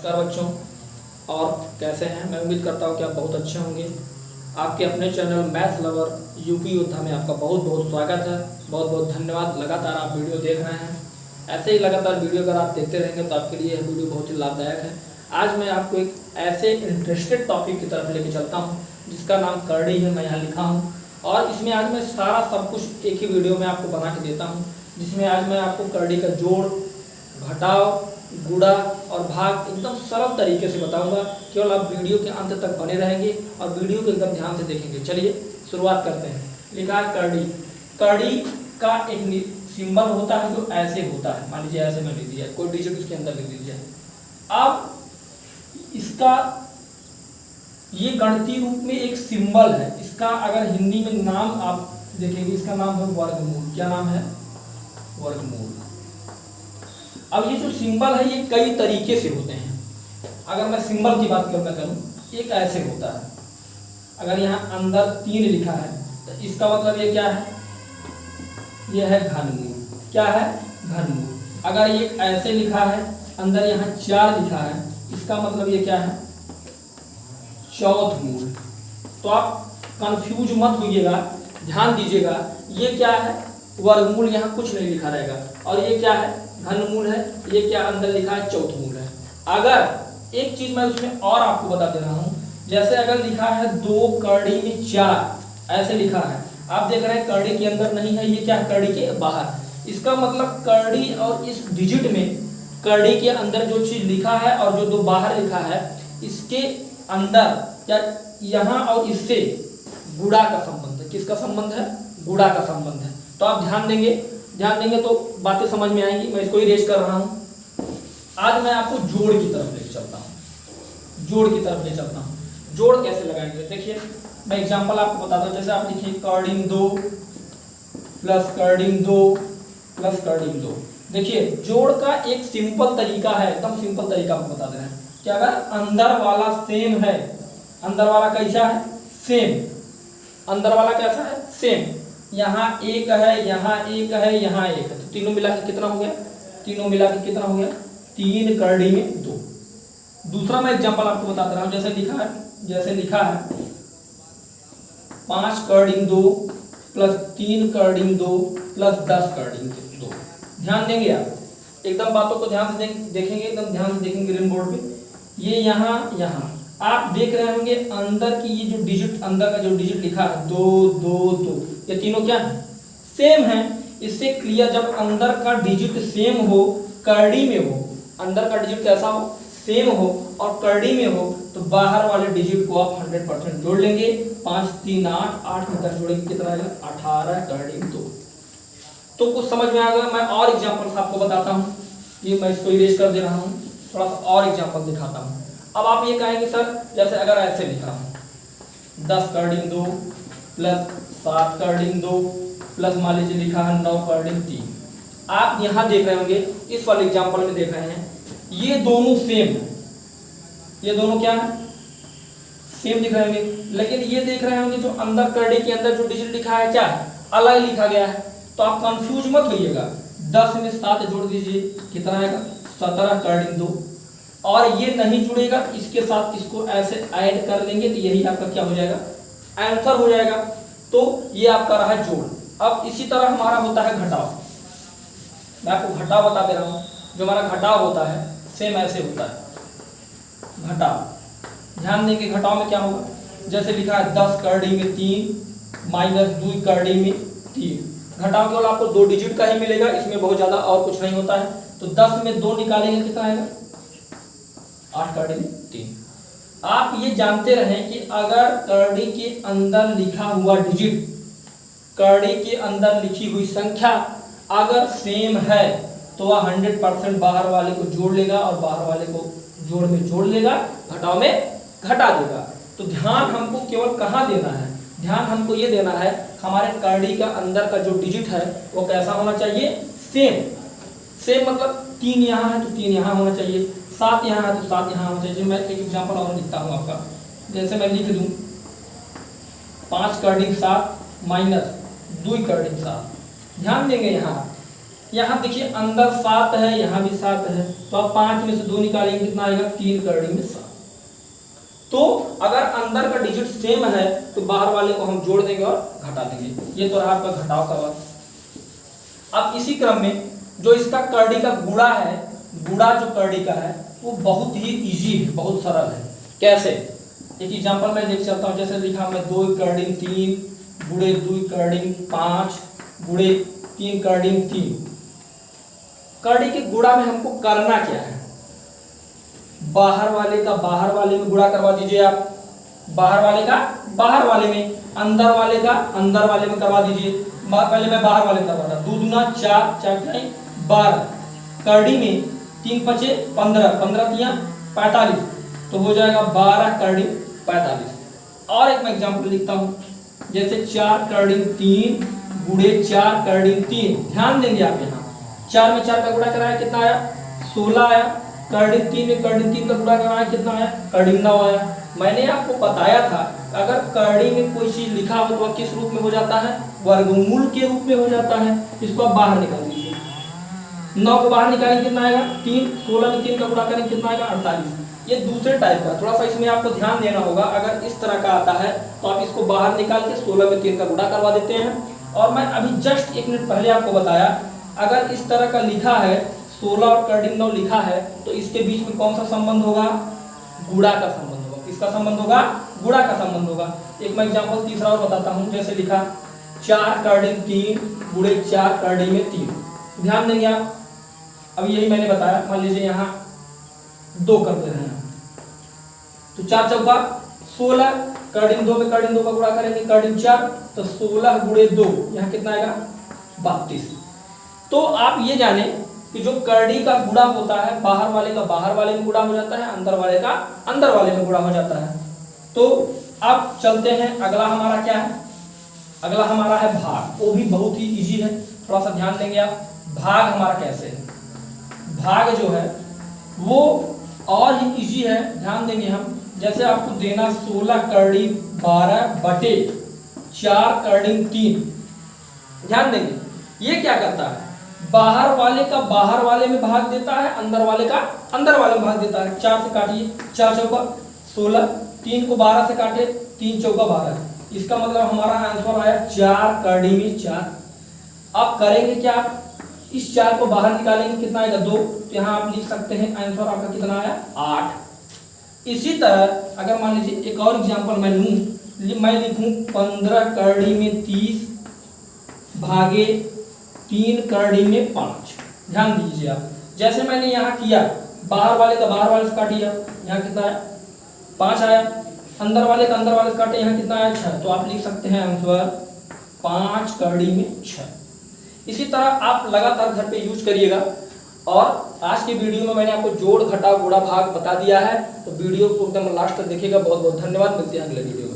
नमस्कार बच्चों, और कैसे हैं। मैं उम्मीद करता हूं कि आप बहुत अच्छे होंगे। आपके अपने चैनल मैथ्स लवर यूपी योद्धा में आपका बहुत बहुत स्वागत है। बहुत बहुत धन्यवाद। लगातार आप वीडियो देख रहे हैं। ऐसे ही लगातार वीडियो अगर आप देखते रहेंगे तो आपके लिए यह वीडियो बहुत ही लाभदायक है। आज मैं आपको एक ऐसे इंटरेस्टेड टॉपिक की तरफ लेके चलता हूँ जिसका नाम करड़ी है। मैं यहाँ लिखा हूँ और इसमें आज मैं सारा सब कुछ एक ही वीडियो में आपको बना के देता हूँ, जिसमें आज मैं आपको करड़ी का जोड़, घटाव, गुणा और भाग एकदम सरल तरीके से बताऊंगा। केवल आप वीडियो के अंत तक बने रहेंगे और वीडियो को एकदम ध्यान से देखेंगे। चलिए शुरुआत करते हैं। लिखा है करड़ी। करड़ी का एक सिंबल होता है जो ऐसे होता है। मान लीजिए ऐसे में लिख दिया, कोई डिजिट उसके अंदर लिख दीजिए। अब इसका ये गणितीय रूप में एक सिंबल है। इसका अगर हिंदी में नाम आप देखेंगे, इसका नाम है वर्गमूल। क्या नाम है? वर्गमूल। अब ये जो सिंबल है ये कई तरीके से होते हैं। अगर मैं सिंबल की बात करूं, एक ऐसे होता है। अगर यहाँ अंदर 3 लिखा है तो इसका मतलब ये क्या है? ये है घनमूल। क्या है? घनमूल। अगर ये ऐसे लिखा है, अंदर यहाँ 4 लिखा है, इसका मतलब ये क्या है? चौथमूल। तो आप कंफ्यूज मत होइएगा, ध्यान दीजिएगा। ये क्या है? वर्गमूल। यहाँ कुछ नहीं लिखा रहेगा। और ये क्या है? घनमूल है। ये क्या अंदर लिखा है? चौथमूल है। अगर एक चीज मैं उसमें और आपको बता दे रहा हूं, जैसे अगर लिखा है 2 करड़ी में 4, ऐसे लिखा है, आप देख रहे हैं करड़ी के अंदर नहीं है, ये क्या है? करड़ी के बाहर। इसका मतलब करड़ी और इस डिजिट में करड़ी के अंदर जो चीज लिखा है और जो 2 बाहर लिखा है, इसके अंदर या यहाँ और इससे गुणा का संबंध है। किसका संबंध है? गुणा का संबंध है। तो आप ध्यान देंगे तो बातें समझ में आएंगी। मैं इसको इरेज कर रहा हूं। आज मैं आपको जोड़ की तरफ ले चलता हूं। जोड़ की तरफ ले चलता हूं। जोड़ कैसे लगाएंगे देखिए, मैं एग्जांपल आपको बताता हूं। जैसे आप लिखिए करड़ीम 2 प्लस करड़ीम 2 प्लस करड़ीम 2। देखिए जोड़ का एक सिंपल तरीका है, एकदम सिंपल तरीका आपको बता दे रहे हैं कि अगर अंदर वाला सेम है, अंदर वाला कैसा है? सेम। अंदर वाला कैसा है? सेम। यहाँ 1 है, यहाँ 1 है, यहाँ 1 है, तो तीनों मिला के कितना हो गया? तीनों मिला के कितना हो गया? 3 करड़ी में 2। दूसरा मैं एग्जांपल आपको बता रहा हूँ। जैसे लिखा है 5 करड़ी में 2 प्लस 3 करड़ी में 2 प्लस 10 करड़ी में 2। ध्यान देंगे आप, एकदम बातों को ध्यान से देखेंगे, एकदम ध्यान से देखेंगे ग्रीन बोर्ड पे। ये यहाँ आप देख रहे होंगे अंदर की ये जो डिजिट, अंदर का जो डिजिट लिखा है 2 2 2, ये तीनों क्या है? सेम है। इससे क्लियर, जब अंदर का डिजिट सेम हो, करड़ी में हो, अंदर का डिजिट कैसा हो? सेम हो और करड़ी में हो, तो बाहर वाले डिजिट को आप 100% जोड़ लेंगे। 5 3 8, 8 में 10 जोड़ेंगे, कितना आएगा? 18 करड़ी में 2। तो कुछ समझ में आ गया। मैं और एग्जाम्पल्स आपको बताता हूँ। ये मैं इसको इरेज कर दे रहा हूँ, थोड़ा सा और एग्जाम्पल दिखाता हूँ। अब आप ये कहेंगे सर, जैसे अगर ऐसे लिखा हूं 10 करड़ीम 2 प्लस 7 करड़ीम 2 प्लस मान लीजिए लिखा है 9 करड़ीम 3। आप यहाँ देख रहे होंगे, इस वाले एग्जांपल में देख रहे हैं, ये दोनों सेम है। ये दोनों क्या है? सेम दिख रहे होंगे। लेकिन ये देख रहे होंगे जो अंदर करड़ी के अंदर जो डिजिट लिखा है क्या है? अलग लिखा गया है। तो आप कंफ्यूज मत होइएगा। 10 में 7 जोड़ दीजिए, कितना आएगा? 17 करड़ीम 2। और ये नहीं जुड़ेगा, इसके साथ इसको ऐसे ऐड कर लेंगे तो यही आपका क्या हो जाएगा? आंसर हो जाएगा। तो ये आपका रहा जोड़। अब इसी तरह हमारा होता है घटाव। मैं आपको घटाव बता दे रहा हूं। जो हमारा घटाव होता है सेम ऐसे होता है। घटाव ध्यान देंगे, घटाव में क्या होगा? जैसे लिखा है 10 करड़ी में 3 माइनस 2 करड़ी में 3। घटाव केवल आपको 2 डिजिट का ही मिलेगा, इसमें बहुत ज्यादा और कुछ नहीं होता है। तो 10 में 2 निकालेंगे, कितना आएगा? 8 करड़ी में 3। आप ये जानते रहें कि अगर करड़ी के अंदर लिखा हुआ डिजिट, करड़ी के अंदर लिखी हुई संख्या अगर सेम है तो वह 100% बाहर वाले को जोड़ लेगा और बाहर वाले को जोड़ में जोड़ लेगा, घटाव में घटा देगा। तो ध्यान हमको केवल कहाँ देना है? ध्यान हमको ये देना है, हमारे करड़ी का अंदर का जो डिजिट है वो कैसा होना चाहिए? सेम। सेम मतलब 3 यहाँ है तो 3 यहाँ होना चाहिए, 7 यहाँ है तो 7 यहाँ होना चाहिए। मैं एक एग्जांपल और लिखता हूँ आपका। जैसे मैं लिख दूँ 5 करड़ी 7 माइनस 2 करड़ी 7। ध्यान देंगे यहाँ यहाँ देखिए अंदर 7 है, यहाँ भी 7 है, तो आप 5 में से 2 निकालेंगे, कितना आएगा? 3 करड़ी में 7। तो अगर अंदर का डिजिट सेम है तो बाहर वाले को हम जोड़ देंगे और घटा देंगे। ये तो रहा आपका घटाव का बात। अब इसी क्रम में जो इसका करड़ी का गुणा है, गुणा जो करड़ी का है वो बहुत ही इजी है, बहुत सरल है। कैसे? एक एग्जांपल मैं लेके चलता हूँ। जैसे लिखा मैं 2 करड़ी 3 गुणे 2 करड़ी 5 गुणे 3 करड़ी 3। करड़ी के गुणा में हमको करना क्या है? बाहर वाले का बाहर वाले में गुणा करवा दीजिए आप, बाहर वाले का बाहर वाले में, अंदर वाले का अंदर वाले में करवा दीजिए। पहले मैं बाहर वाले करवा रहा, 2 दूना 4 4 12, करड़ी में 3 पचे 15 15 तिया 45, तो हो जाएगा 12 करड़ी 45। और एक मैं एग्जांपल लिखता हूँ, जैसे 4 करड़ी 3 गुणे 4 करड़ी 3। ध्यान देंगे आप, यहाँ 4 में 4 का गुणा कराया, कितना आया? 16 आया। करड़ी 3 में करड़ी 3 का गुणा कराया, कितना आया? करड़ी 9 आया। मैंने आपको बताया था अगर करड़ी में कोई चीज लिखा हो तो किस रूप में हो जाता है? वर्गमूल के रूप में हो जाता है। इसको आप बाहर निकाल दीजिए, 9 को बाहर निकालेंगे, कितना आएगा? 3। 16 में 3 का गुणा करेंगे, कितना आएगा? 48। ये दूसरे टाइप का, थोड़ा सा इसमें आपको ध्यान देना होगा। अगर इस तरह का आता है तो आप इसको बाहर निकाल के 16 में 3 का गुणा करवा देते हैं। और मैं अभी जस्ट 1 मिनट पहले आपको बताया, अगर इस तरह का लिखा है 16 और करड़ी 9 लिखा है तो इसके बीच में कौन सा संबंध होगा? गुणा का संबंध होगा। किसका संबंध होगा? गुणा का संबंध होगा। एक मैं एग्जांपल तीसरा और बताता हूं। जैसे लिखा 4 करड़ी 3 गुणे 4 करड़ी में 3। ध्यान देंगे आप, अभी यही मैंने बताया। मान लीजिए यहाँ 2 कर दे रहे हैं तो 4 चौका 16, करड़ी 2 में करड़ी 2 का गुणा करेंगे, करड़ी 4, तो 16 गुणे 2, यहाँ कितना आएगा? 32। तो आप ये जाने कि जो करड़ी का गुणा होता है, बाहर वाले का बाहर वाले में गुणा हो जाता है, अंदर वाले का अंदर वाले में गुणा हो जाता है। तो अब चलते हैं, अगला हमारा क्या है? अगला हमारा है भाग। वो भी बहुत ही इजी है, थोड़ा सा ध्यान देंगे आप। भाग हमारा कैसे है? भाग जो है वो और ही इजी है, ध्यान देंगे हम। जैसे आपको देना 16 करड़ी 12 बटे 4 करड़ी 3। ध्यान देंगे, ये क्या करता है? बाहर वाले का बाहर वाले में भाग देता है, अंदर वाले का अंदर वाले में भाग देता है। 4 से काटिए, 4 चौका 16, 3 को 12 से काटे, 3 चौका 12। इसका मतलब हमारा आंसर आया 4 करड़ी में 4। अब करेंगे क्या? इस 4 को बाहर निकालेंगे, कितना आएगा? 2। तो यहाँ आप लिख सकते हैं आंसर आपका कितना आया? 8। इसी तरह अगर मान लीजिए एक और एग्जांपल मैं लूँ, मैं लिखूँ 15 करड़ी में 30 भागे 3 करड़ी में 5। ध्यान दीजिए आप, जैसे मैंने यहाँ किया, बाहर वाले का बाहर वाले से काटिए, यहाँ कितना आया? 5 आया। अंदर वाले का अंदर वाले से काटे, यहाँ कितना आया? 6। तो आप लिख सकते हैं आंसर 5 करड़ी में 6। इसी तरह आप लगातार घर पे यूज करिएगा। और आज की वीडियो में मैंने आपको जोड़ घटाव गुणा भाग बता दिया है, तो वीडियो को एकदम लास्ट तक देखिएगा। बहुत बहुत धन्यवाद, मिलते हैं अगले वीडियो में।